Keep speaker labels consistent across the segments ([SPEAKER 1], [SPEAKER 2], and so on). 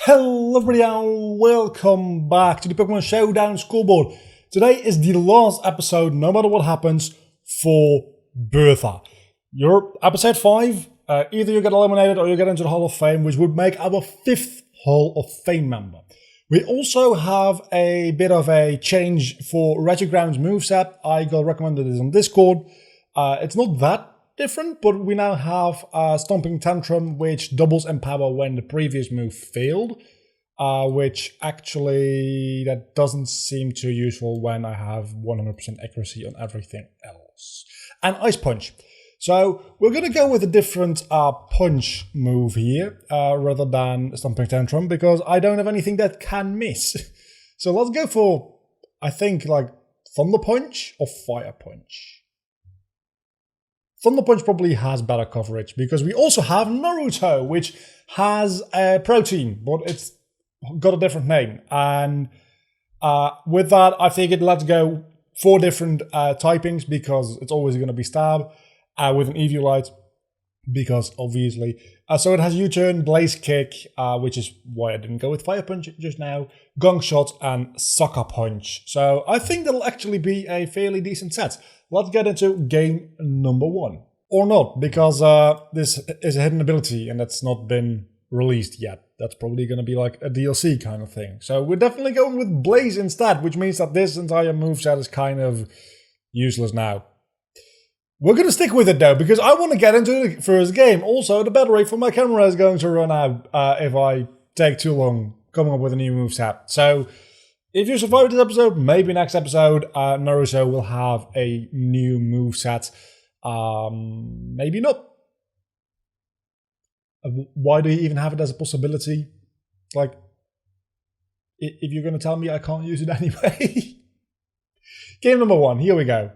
[SPEAKER 1] Hello everybody and welcome back to the Pokemon Showdown Scoreboard. Today is the last episode, no matter what happens, for Bertha. You're episode 5, either you get eliminated or you get into the Hall of Fame, which would make our 5th Hall of Fame member. We also have a bit of a change for Regiground's moveset. I got recommended this on Discord. It's not that different, but we now have Stomping Tantrum, which doubles in power when the previous move failed, which actually that doesn't seem too useful when I have 100% accuracy on everything else. And Ice Punch. So we're going to go with a different punch move here rather than Stomping Tantrum because I don't have anything that can miss. So let's go for, I think, like Thunder Punch or Fire Punch. Thunder Punch probably has better coverage because we also have Naruto, which has a protein, but it's got a different name. And with that, I figured let's go 4 different typings because it's always going to be Stab with an Eviolite because obviously. So it has U-Turn, Blaze Kick, which is why I didn't go with Fire Punch just now, Gong Shot, and Sucker Punch. So I think that'll actually be a fairly decent set. Let's get into game number 1. Or not, because this is a hidden ability and that's not been released yet. That's probably going to be like a DLC kind of thing. So we're definitely going with Blaze instead, which means that this entire moveset is kind of useless now. We're going to stick with it though, because I want to get into the first game. Also, the battery for my camera is going to run out if I take too long coming up with a new moveset. So if you survive this episode, maybe next episode, Naruto will have a new moveset. Maybe not. Why do you even have it as a possibility? Like, if you're going to tell me I can't use it anyway. Game number 1, here we go.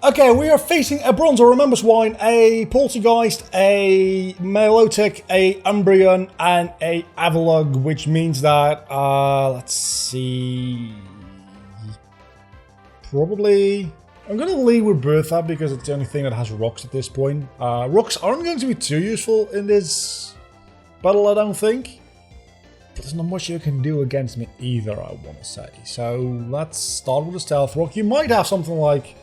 [SPEAKER 1] Okay, we are facing a Bronzor, a Mamoswine, a Poltergeist, a Milotic, a Umbreon, and a Avalugg, which means that, let's see, probably, I'm going to lead with Bertha because it's the only thing that has rocks at this point. Rocks aren't going to be too useful in this battle, I don't think, but there's not much you can do against me either, I want to say. So let's start with a Stealth Rock. You might have something like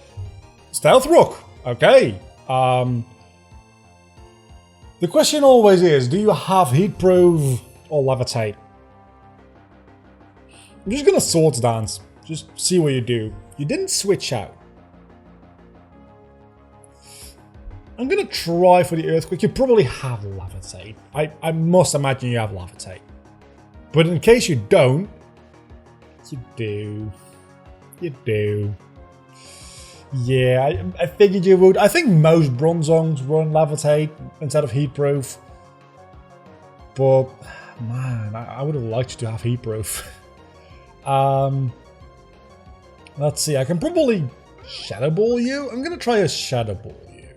[SPEAKER 1] Stealth Rock, okay. The question always is, do you have Heat Proof or Levitate? I'm just gonna Swords Dance, just see what you do. You didn't switch out. I'm gonna try for the Earthquake. You probably have Levitate. I must imagine you have Levitate. But in case you don't, you do. You do. Yeah, I figured you would. I think most Bronzongs run Levitate instead of Heat Proof. But, man, I would have liked to have Heat Proof. Let's see, I can probably Shadow Ball you. I'm going to try a Shadow Ball you.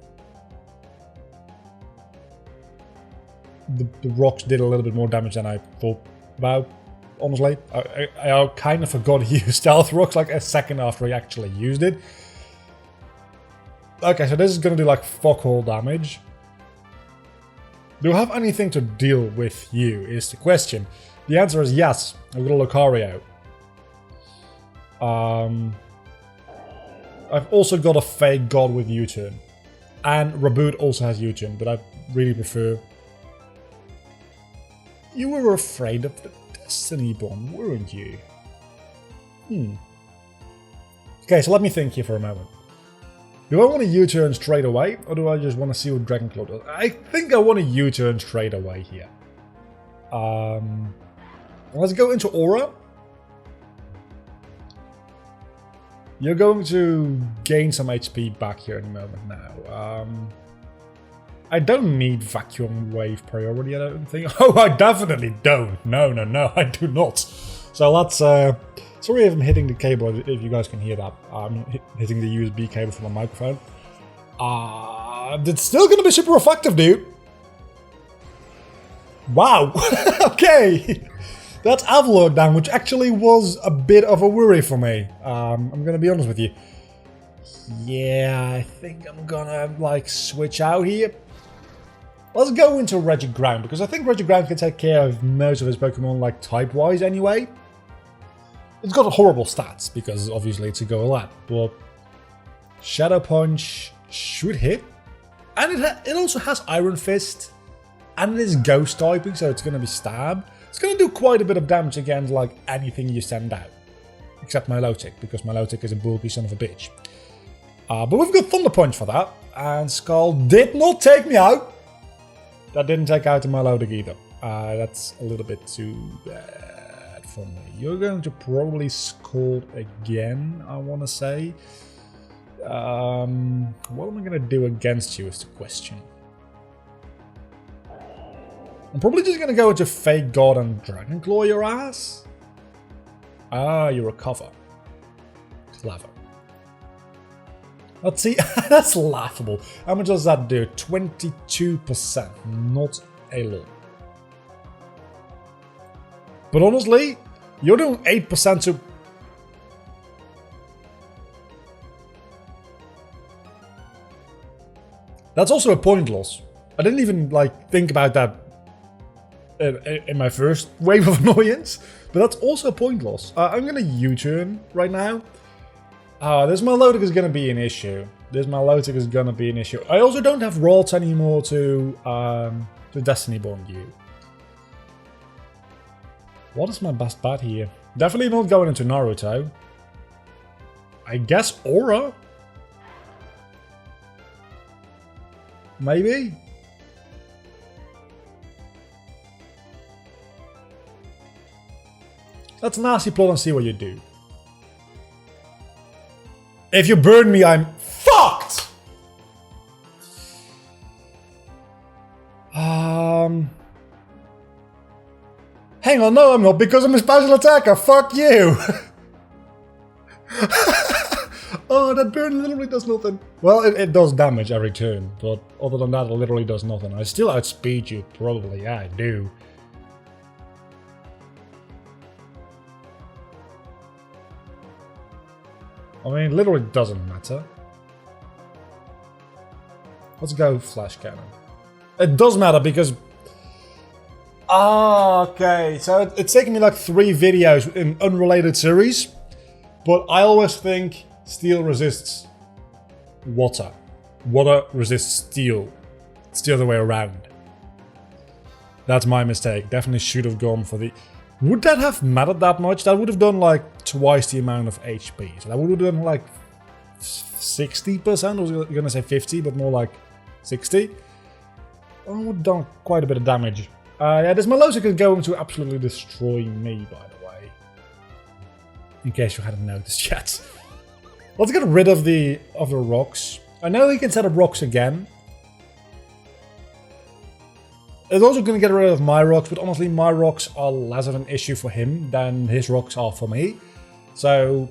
[SPEAKER 1] The rocks did a little bit more damage than I thought about, honestly. I kind of forgot to use Stealth Rocks like a second after I actually used it. Okay, so this is going to do like fuck all damage. Do I have anything to deal with you is the question. The answer is yes. I've got a Lucario. I've also got a Fake God with U-Turn. And Raboot also has U-Turn, but I really prefer... You were afraid of the Destiny Bomb, weren't you? Okay, so let me think here for a moment. Do I want to U-turn straight away, or do I just want to see what Dragon Claw does? I think I want to U-turn straight away here. Let's go into Aura. You're going to gain some HP back here in a moment now. I don't need Vacuum Wave priority, I don't think. Oh, I definitely don't. No, I do not. So let's... Sorry if I'm hitting the cable, if you guys can hear that. I'm hitting the USB cable from my microphone. It's still going to be super effective, dude. Wow. Okay. That's Avalugg down, which actually was a bit of a worry for me. I'm going to be honest with you. Yeah, I think I'm going to, like, switch out here. Let's go into Regiground, because I think Regiground can take care of most of his Pokemon, like, type-wise anyway. It's got horrible stats, because obviously it's a Go-Lab, but Shadow Punch should hit. And it also has Iron Fist, and it is Ghost typing, so it's going to be Stab. It's going to do quite a bit of damage against, like, anything you send out. Except Milotic, because Milotic is a bulky son of a bitch. But we've got Thunder Punch for that, and Skull did not take me out. That didn't take out the Milotic either. That's a little bit too bad for me. You're going to probably Scald again, I want to say. What am I going to do against you is the question. I'm probably just going to go into Fake God and Dragon Claw your ass. Ah, you recover. Clever. Let's see. That's laughable. How much does that do? 22%. Not a lot. But honestly, you're doing 8% to... That's also a point loss. I didn't even, like, think about that in my first wave of annoyance. But that's also a point loss. I'm going to U-turn right now. This Milotic is going to be an issue. I also don't have Ralts anymore to Destiny Bond you. What is my best bet here? Definitely not going into Naruto. I guess Aura? Maybe? Let's nasty plot and see what you do. If you burn me, I'm fucked! Hang on, no I'm not, because I'm a special attacker, fuck you! Oh, that burn literally does nothing. Well, it does damage every turn, but other than that, it literally does nothing. I still outspeed you, probably, yeah, I do. I mean, literally doesn't matter. Let's go Flash Cannon. It does matter because... okay, so it's taken me like 3 videos in unrelated series, but I always think steel resists water. Water resists steel. It's the other way around. That's my mistake. Definitely should have gone for the... Would that have mattered that much? That would have done like twice the amount of HP. So that would have done like 60%. I was going to say 50, but more like 60. Oh, would have done quite a bit of damage. Yeah, this Milotic is going to absolutely destroy me, by the way. In case you hadn't noticed yet. Let's get rid of the rocks. I know he can set up rocks again. It's also going to get rid of my rocks, but honestly, my rocks are less of an issue for him than his rocks are for me. So,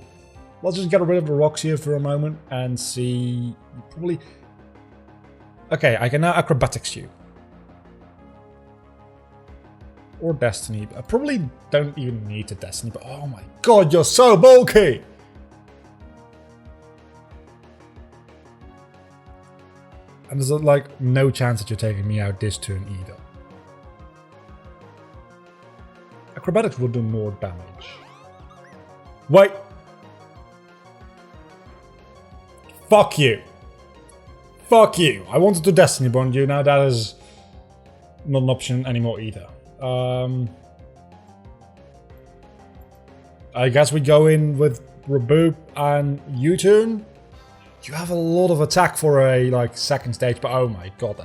[SPEAKER 1] let's just get rid of the rocks here for a moment and see... Probably... Okay, I can now acrobatics you. Or Destiny. I probably don't even need the Destiny, but oh my god, you're so bulky! And there's like no chance that you're taking me out this turn either. Acrobatics will do more damage. Wait! Fuck you! Fuck you! I wanted to Destiny Bond you, now that is not an option anymore either. I guess we go in with Reboot and U-turn. You have a lot of attack for a like second stage, but oh my god,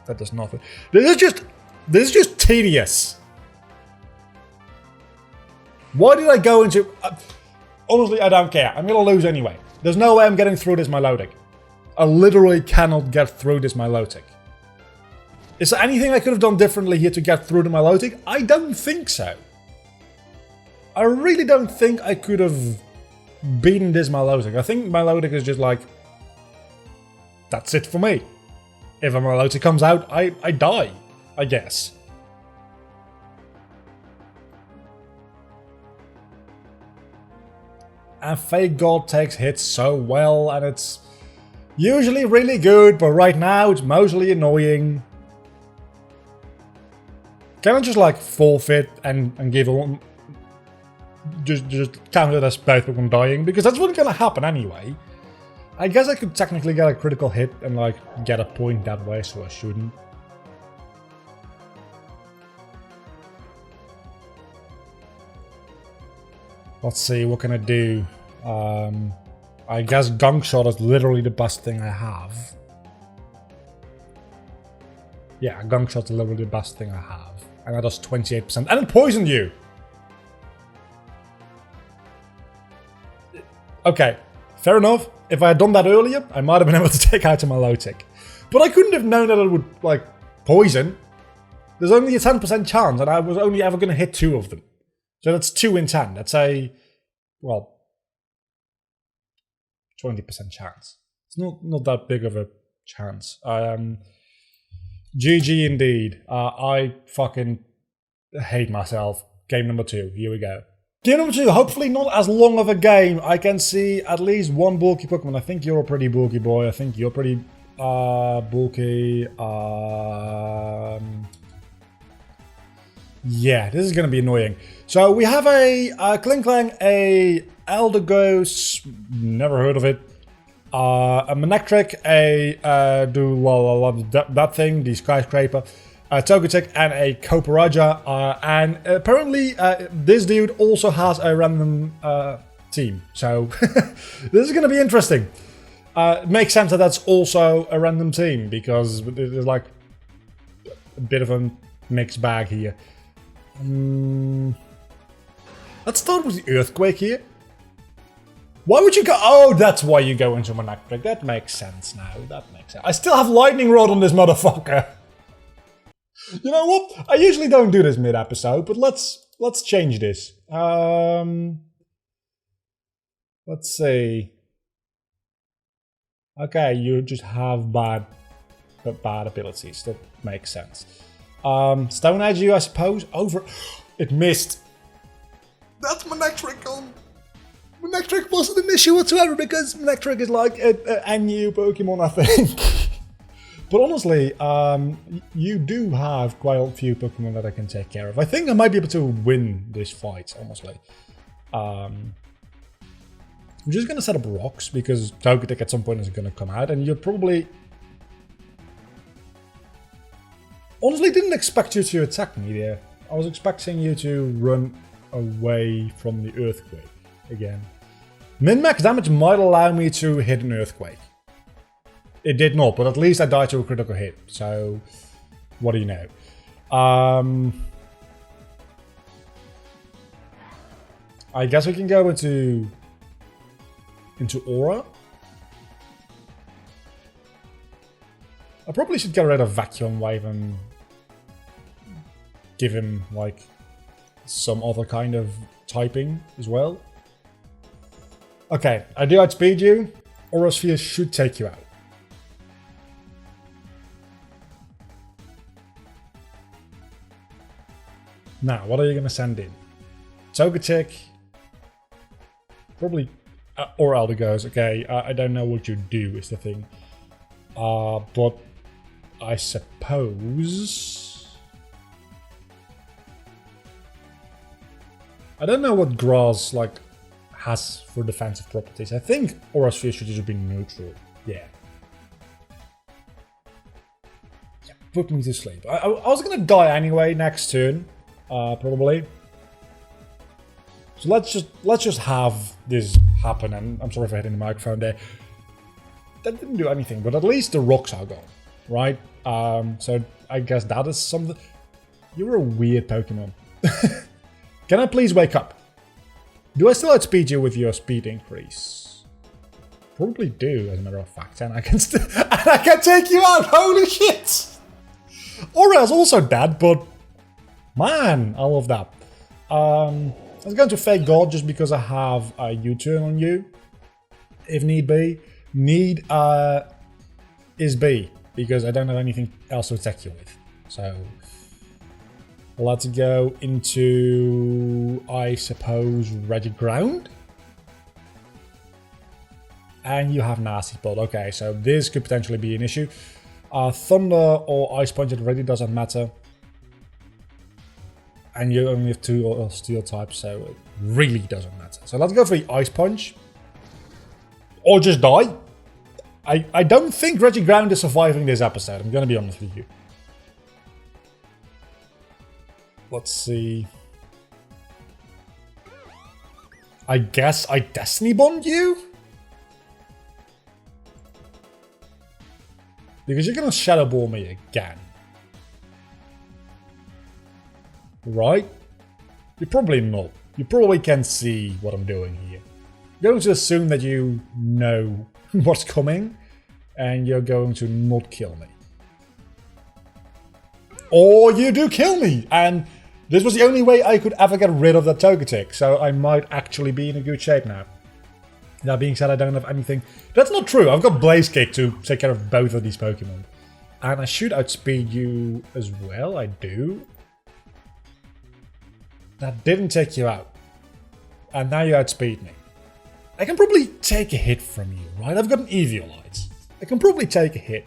[SPEAKER 1] that does nothing. This is just tedious. Why did I go into... honestly, I don't care. I'm gonna lose anyway. There's no way I'm getting through this Milotic. I literally cannot get through this Milotic. Is there anything I could have done differently here to get through the Milotic? I don't think so. I really don't think I could have beaten this Milotic. I think Milotic is just like... That's it for me. If a Milotic comes out, I die, I guess. And Fake God takes hits so well, and it's usually really good, but right now it's mostly annoying. Can I just like forfeit and give a just count it as both Pokemon dying? Because that's what's gonna happen anyway. I guess I could technically get a critical hit and like get a point that way, so I shouldn't. Let's see, what can I do? I guess Gunk Shot is literally the best thing I have. Yeah, Gunk Shot is literally the best thing I have. And that does 28%. And it poisoned you! Okay, fair enough. If I had done that earlier, I might have been able to take out a Milotic. But I couldn't have known that it would, like, poison. There's only a 10% chance, and I was only ever going to hit 2 of them. So that's 2 in 10. That's a, well, 20% chance. It's not that big of a chance. GG indeed. I fucking hate myself. Game number 2. Here we go. Game number 2. Hopefully not as long of a game. I can see at least one bulky Pokemon. I think you're a pretty bulky boy. I think you're pretty bulky. Yeah, this is going to be annoying. So we have a Klinklang, a Eldegoss, never heard of it, a Manectric, that thing, the Skyscraper, a Togetic, and a Copperajah. And apparently this dude also has a random team. So this is going to be interesting. It makes sense that that's also a random team because there's like a bit of a mixed bag here. Let's start with the Earthquake here. Why would you go? Oh, that's why you go into Manectric. That makes sense now. That makes sense. I still have Lightning Rod on this motherfucker. You know what? I usually don't do this mid-episode, but let's change this. Let's see. Okay, you just have bad abilities. That makes sense. Stone Edge you, I suppose. Over. It missed. That's Manectric on. Manectric wasn't an issue whatsoever because Manectric is like a NU Pokemon, I think. But honestly, you do have quite a few Pokemon that I can take care of. I think I might be able to win this fight, honestly. I'm just going to set up rocks because Togetic at some point is going to come out and you're probably... Honestly, didn't expect you to attack me there. I was expecting you to run away from the Earthquake again. Min-max damage might allow me to hit an Earthquake. It did not, but at least I died to a critical hit. So, what do you know? I guess we can go into Aura. I probably should get rid of Vacuum Wave and give him, like, some other kind of typing as well. Okay, I do outspeed you. Aura Sphere should take you out. Now, what are you going to send in? Togetic. Probably... or Eldegoss, okay. I don't know what you do is the thing. But I suppose... I don't know what grass, like, has for defensive properties. I think Aura Sphere should just be neutral. Yeah. Put me to sleep. I was gonna die anyway next turn, probably. So let's just have this happen. And I'm sorry for hitting the microphone there. That didn't do anything, but at least the rocks are gone, right? So I guess that is something. You're a weird Pokemon. Can I please wake up? Do I still outspeed you with your speed increase? Probably do, as a matter of fact, and I can still and I can take you out. Holy shit! Aura's also dead, but man, I love that. I was going to Fake God just because I have a U-turn on you, if need be. Need is B because I don't have anything else to attack you with. So let's go into, I suppose, Reddit Ground. And you have Nasty Spot. Okay, so this could potentially be an issue. Thunder or Ice Punch, it really doesn't matter. And you only have 2 steel types, so it really doesn't matter. So let's go for the Ice Punch. Or just die. I don't think Regiground is surviving this episode, I'm gonna be honest with you. Let's see. I guess I Destiny Bond you? Because you're gonna Shadow Ball me again. Right? You're probably not. You probably can see what I'm doing here. I'm going to assume that you know what's coming, and you're going to not kill me. Or you do kill me, and this was the only way I could ever get rid of that Togetic, so I might actually be in a good shape now. That being said, I don't have anything... That's not true, I've got Blaze Kick to take care of both of these Pokemon. And I should outspeed you as well, I do. That didn't take you out. And now you outspeed me. I can probably take a hit from you, right? I've got an Eviolite. I can probably take a hit.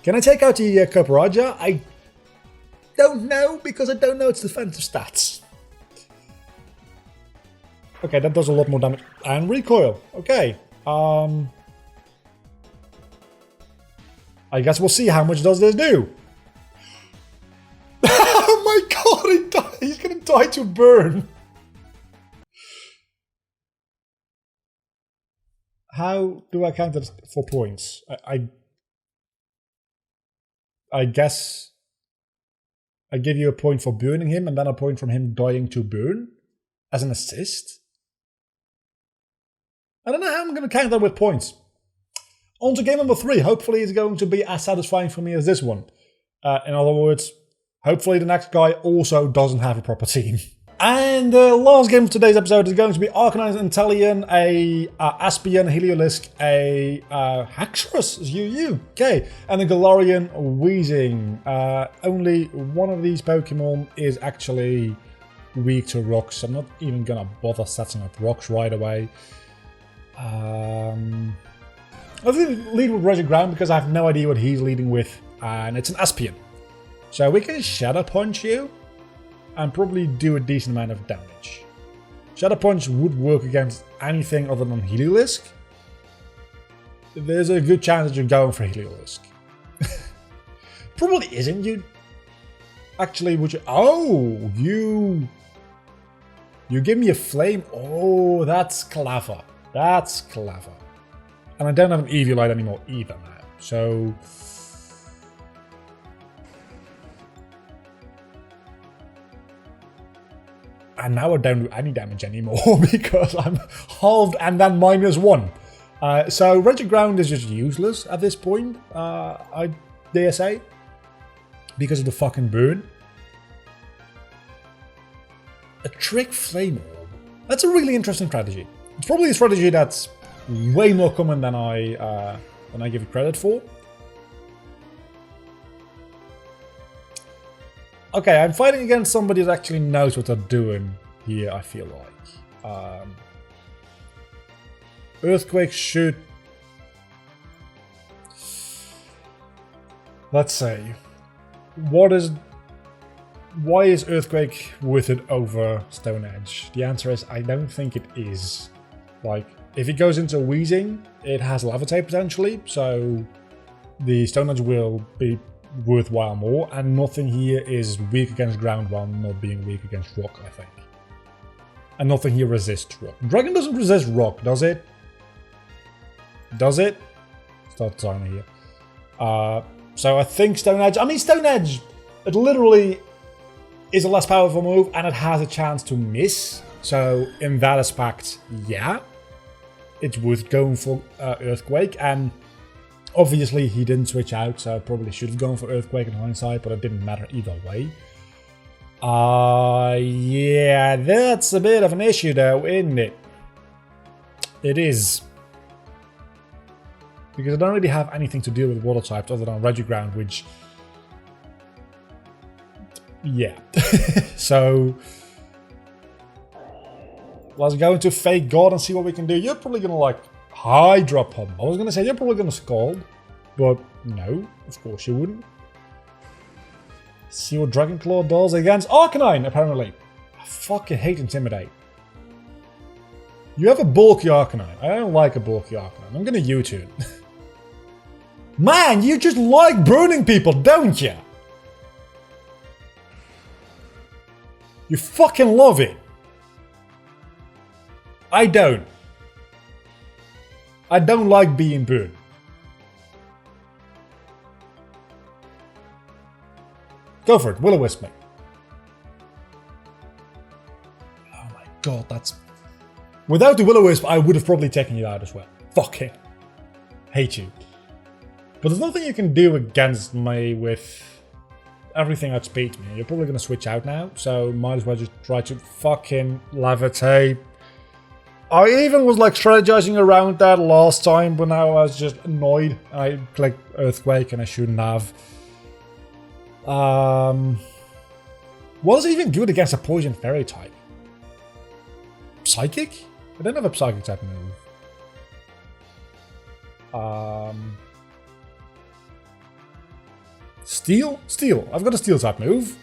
[SPEAKER 1] Can I take out the Copperajah? I don't know, because I don't know its defensive stats. Okay, that does a lot more damage. And recoil. Okay. I guess we'll see how much does this do. Oh my god, he's gonna die to burn. How do I count it for points? I guess I give you a point for burning him and then a point from him dying to burn as an assist. I don't know how I'm going to count that with points. On to game number 3. Hopefully it's going to be as satisfying for me as this one. In other words, hopefully the next guy also doesn't have a proper team. And the last game of today's episode is going to be Arcanine Inteleon, a Aspian Heliolisk, a Haxorus, UU, okay, and a Galarian Weezing. Only one of these Pokemon is actually weak to rocks, so I'm not even gonna bother setting up rocks right away. I think lead with Regiground because I have no idea what he's leading with, and it's an Aspian. So we can Shadow Punch you and probably do a decent amount of damage. Shadow Punch would work against anything other than Heliolisk. There's a good chance that you're going for Heliolisk. Probably isn't. You actually would you? Oh, you give me a flame. Oh, that's clever. That's clever. And I don't have an Eviolite anymore either now. So and now I don't do any damage anymore because I'm halved and then -1. So Regiground is just useless at this point, I dare say, because of the fucking burn. A Trick Flame Orb. That's a really interesting strategy. It's probably a strategy that's way more common than I give it credit for. Okay, I'm fighting against somebody that actually knows what they're doing here, I feel like. Earthquake should... Let's say... Why is Earthquake worth it over Stone Edge? The answer is I don't think it is. Like, if it goes into Weezing, it has Levitate potentially, so the Stone Edge will be worthwhile more, and nothing here is weak against ground while not being weak against rock, I think. And nothing here resists rock. Dragon doesn't resist rock, does it? Does it? Start the timer here. So I think Stone Edge... I mean, Stone Edge, it literally is a less powerful move, and it has a chance to miss. So in that aspect, yeah, it's worth going for Earthquake, and obviously he didn't switch out, so I probably should have gone for Earthquake in hindsight, but it didn't matter either way. Yeah, that's a bit of an issue though, isn't it? It is. Because I don't really have anything to deal with water types other than Regiground, which... yeah. So... let's go into Fake God and see what we can do. You're probably gonna like Hydro Pump. I was gonna say you're probably gonna Scald, but no, of course you wouldn't. See what Dragonclaw does against Arcanine, apparently. I fucking hate Intimidate. You have a bulky Arcanine. I don't like a bulky Arcanine. I'm gonna U-turn. Man, you just like burning people, don't you? You fucking love it. I don't. I don't like being burned. Go for it, Will-O-Wisp me. Oh my god, that's... Without the Will-O-Wisp, I would have probably taken you out as well. Fuck it. Hate you. But there's nothing you can do against me with everything outspeeds me. You're probably going to switch out now, so might as well just try to fucking levitate. I even was like strategizing around that last time, but now I was just annoyed. I clicked Earthquake and I shouldn't have. What is even good against a Poison Fairy type? Psychic? I don't have a Psychic type move. Steel? Steel. I've got a Steel type move.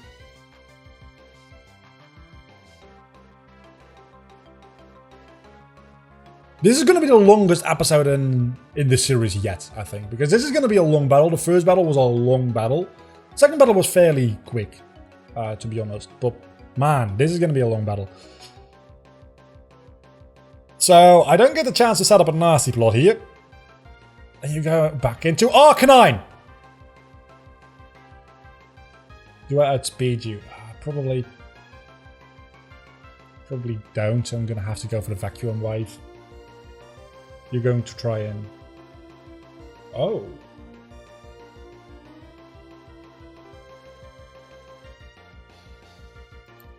[SPEAKER 1] This is going to be the longest episode in this series yet, I think. Because this is going to be a long battle. The first battle was a long battle. The second battle was fairly quick, to be honest. But man, this is going to be a long battle. So, I don't get the chance to set up a nasty plot here. And you go back into Arcanine! Do I outspeed you? Probably don't, so I'm going to have to go for the Vacuum Wave. You're going to try and... Oh.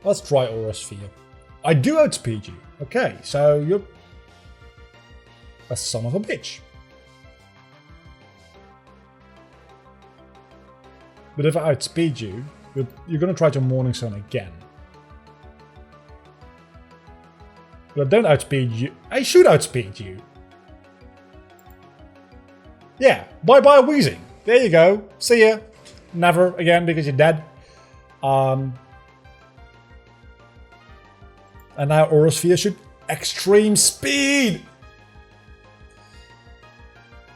[SPEAKER 1] Let's try Aura Sphere. I do outspeed you. Okay, so you're a son of a bitch. But if I outspeed you, you're going to try to Morning Sun again. But I don't outspeed you. I should outspeed you. Yeah, bye-bye Wheezing. There you go. See ya. Never again because you're dead. And now Aura Sphere should extreme speed.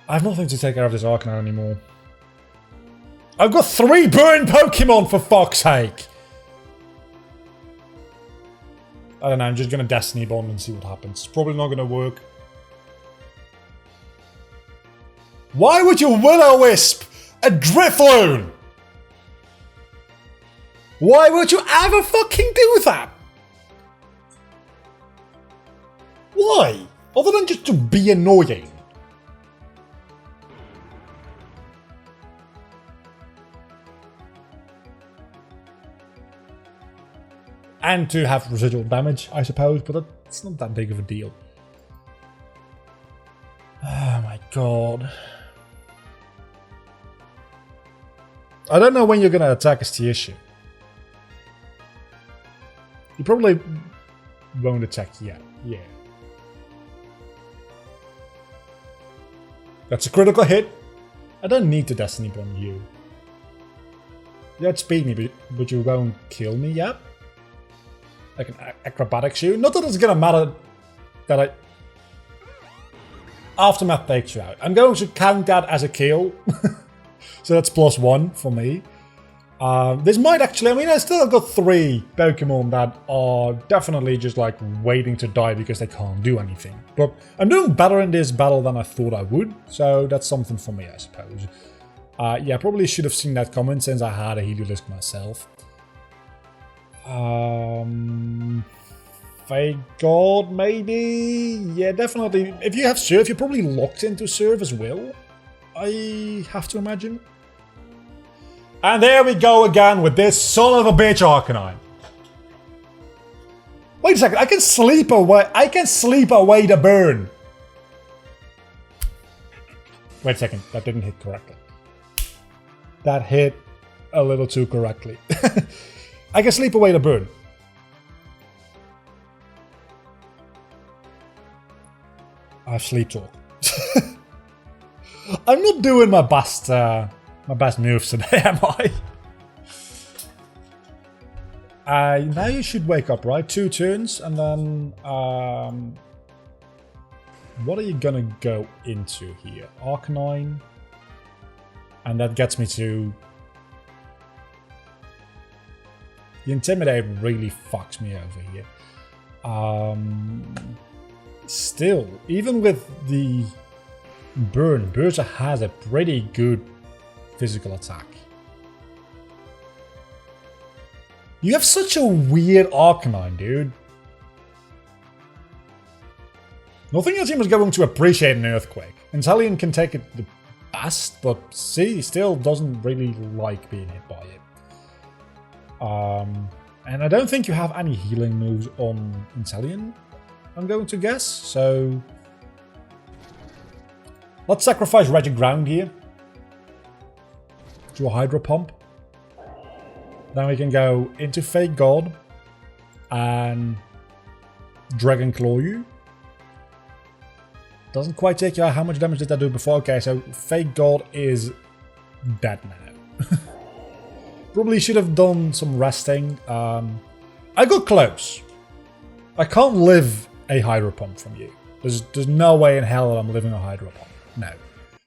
[SPEAKER 1] I have nothing to take care of this Arcanine anymore. I've got 3 burn Pokemon for fuck's sake. I don't know, I'm just gonna Destiny Bond and see what happens. It's probably not gonna work. Why would you Will-O-Wisp a Drifloon? Why would you ever fucking do that? Why? Other than just to be annoying. And to have residual damage, I suppose, but it's not that big of a deal. Oh my god. I don't know when you're going to attack as the issue. You probably won't attack yet. Yeah. That's a critical hit. I don't need to Destiny Bond you. You outspeed me, but you won't kill me yet. Like an acrobatic shoe. Not that it's gonna matter that I... Aftermath takes you out. I'm going to count that as a kill. So that's +1 for me. This might actually... I mean, I still have got 3 Pokemon that are definitely just like waiting to die because they can't do anything. But I'm doing better in this battle than I thought I would. So that's something for me, I suppose. Yeah, I probably should have seen that coming since I had a Heliolisk myself. Fake God, maybe? Yeah, definitely. If you have Surf, you're probably locked into Surf as well. I have to imagine. And there we go again with this son of a bitch Arcanine. Wait a second, I can sleep away the burn. Wait a second, that didn't hit correctly. That hit a little too correctly. I can sleep away the burn. I have sleep talk. I'm not doing my best moves today, am I? Now you should wake up, right? 2 turns, and then what are you gonna go into here? Arcanine, and that gets me to the Intimidate. Really fucks me over here. Still, even with the burn, Bertha has a pretty good physical attack. You have such a weird Arcanine, dude. Nothing else is going to appreciate an Earthquake. Inteleon can take it the best, but C still doesn't really like being hit by it. And I don't think you have any healing moves on Inteleon, I'm going to guess. So let's sacrifice Regiground here to a Hydro Pump. Then we can go into Fake God and Dragon Claw you. Doesn't quite take you out. How much damage did that do before? Okay, so Fake God is dead now. Probably should have done some resting. I got close. I can't live a Hydro Pump from you. There's no way in hell that I'm living a Hydro Pump. No.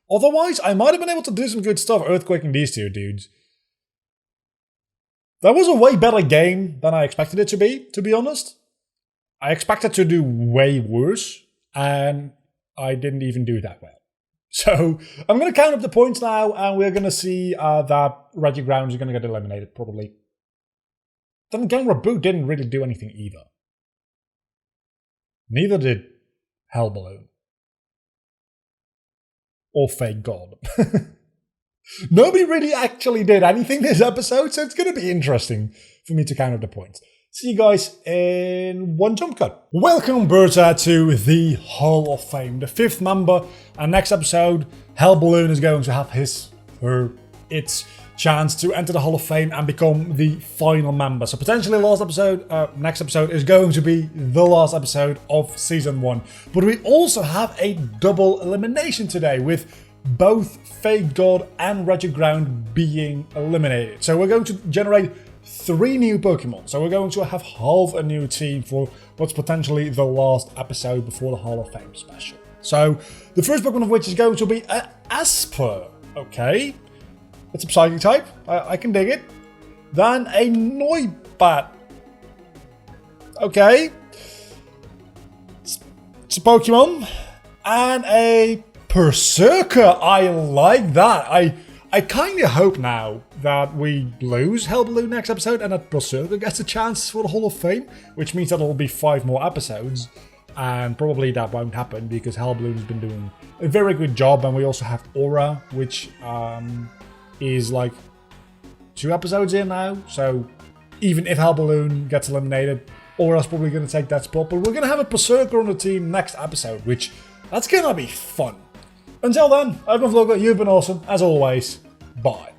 [SPEAKER 1] Otherwise, I might have been able to do some good stuff earthquaking these two dudes. That was a way better game than I expected it to be honest. I expected to do way worse, and I didn't even do that well. So, I'm going to count up the points now, and we're going to see that Regiground is going to get eliminated, probably. Then again, Raboot didn't really do anything either. Neither did Hell Balloon. Or Fake God. Nobody really actually did anything this episode, so it's going to be interesting for me to count up the points. See you guys in one jump cut. Welcome, Bertha, to the Hall of Fame, the 5th member. And next episode, Hell Balloon is going to have its chance to enter the Hall of Fame and become the final member. So potentially next episode is going to be the last episode of Season 1. But we also have a double elimination today with both Fake God and Regiground being eliminated. So we're going to generate 3 new Pokemon. So we're going to have half a new team for what's potentially the last episode before the Hall of Fame special. So the first Pokemon of which is going to be an Asper. Okay. It's a Psychic type. I can dig it. Then a Noibat. Okay. It's a Pokemon. And a Berserker. I like that. I kind of hope now that we lose Hell Balloon next episode and that Berserker gets a chance for the Hall of Fame, which means that it'll be 5 more episodes, and probably that won't happen because Hell Balloon's been doing a very good job, and we also have Aura, which is like 2 episodes in now, so even if Hell Balloon gets eliminated, Aura's probably going to take that spot, but we're going to have a Berserker on the team next episode, which that's going to be fun. Until then, I've been Vlogger, you've been awesome, as always, bye.